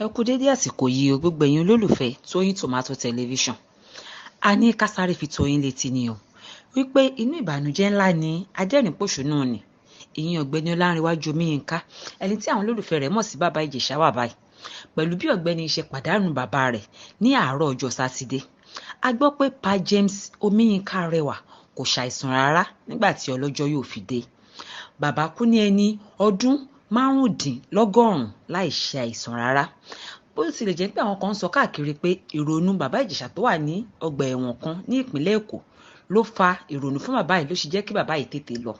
Ẹ kú dédé àsìkò yìí o gbogbo ẹ̀yin olólùfẹ́ Tóyìn Tòmátò tẹlifíṣàn. A ní ká sáré fi tó yín létí ni o wípé inú ìbànújẹ́ ńlá ni adẹ́rìn-pòṣónú ni ìyẹn ọ̀gbẹ́ni Ọlárìnwájú Omiyínká, ẹni tí àwọn olólùfẹ́ rẹ̀ mọ̀ sí Bàbá Ìjẹ̀ṣà wà báyìí, pẹ̀lú bí ọ̀gbẹ́ni ṣe pàdánù bàbá rẹ̀ ní àárọ̀ ọjọ́ Sátidé. A gbọ́ pé Pa James Omiyínká rẹwà kò ṣàìsàn rárá nígbà tí ọlọ́jọ́ yóò fi dé. Bàbá kú ní ẹni ọdún márùndínlọ́gọ́rùn-ún láì ṣe àìsàn rárá. Bó tilẹ̀ jẹ́ pé àwọn kan ń sọ káàkiri pé ìrònú Bàbá Ìjẹ̀ṣà tó wà ní ọgbà ẹ̀wọ̀n kan ní ìpínlẹ̀ Èkó ló fa ìrònú fún bàbá yìí, ló ṣe jẹ́ kí bàbá yìí tètè lọ.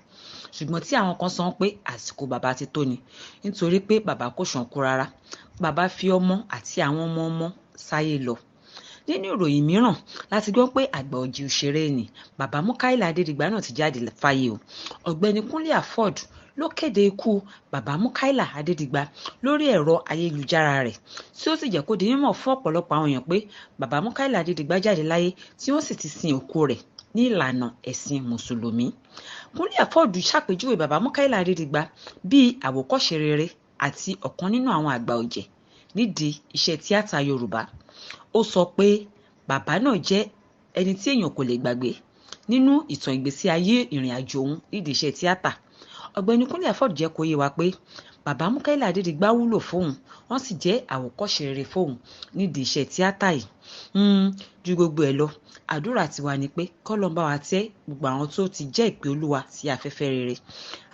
Ṣùgbọ́n tí àwọn kan sọ pé àsìkò bàbá ti tó ni, nítorí pé bàbá kò ṣànkú rárá. Bàbá fi ọmọ àti àwọn ọmọ sáyé lọ. Nínú ìròyìn mìíràn láti gbọ́ pé àgbà ọ̀jẹ̀ òṣèré ni Baba Mukaila náà ti jáde fáyé o. Ọ̀gbẹ́ni Kúnlé Afọ́ọ̀dù ló kéde ikú Baba Mukaila lórí ẹ̀rọ ayélujára rẹ̀, tí ó sì jẹ́ kó di mímọ̀ fún ọ̀pọ̀lọpọ̀ àwọn èèyàn pé Baba Mukaila jáde láyé tí wọ́n sì ti sin òkú rẹ̀ ní ìlànà ẹ̀sìn mùsùlùmí. Kúnlé Afọ́ọ̀dù ṣàpèjúwe Baba Mukaila bíi àwòkọ́ṣe rere àti ọ̀kan nínú àwọn àgbà ọ̀jẹ̀ nídìí iṣẹ́ tíátà Yorùbá. Ó sọ pé bàbá náà jẹ́ ẹni tí èèyàn kò lè gbàgbé nínú ìtàn ìgbésí ayé ìrìn àjò òun nídìí iṣẹ́ tíátà. Ọ̀gbẹ́ni Kúnlé Afọ́ọ̀dù jẹ́ kó yé wa pé Baba Mukaila wúlò fóun, wọ́n sì jẹ́ àwòkọ́ṣe rere fóun nídìí iṣẹ́ tíátà yìí. Ju gbogbo ẹ̀ lọ, àdúrà tiwa ni pé k'Ọlọ́run bá wa tẹ́ gbogbo àwọn tó ti jẹ́ ìpè Olúwa sí afẹ́fẹ́ rere.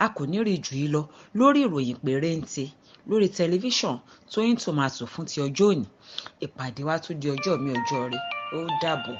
A kò ní rí jù yìí lọ lórí ìròyìn péréńte lórí tẹlifíṣàn Tóyìn Tòmátò fún ti ọjọ́ òní. Ìpàdé wa tún di ọjọ́ mi ọjọ́ rẹ̀. Ó dàbọ̀.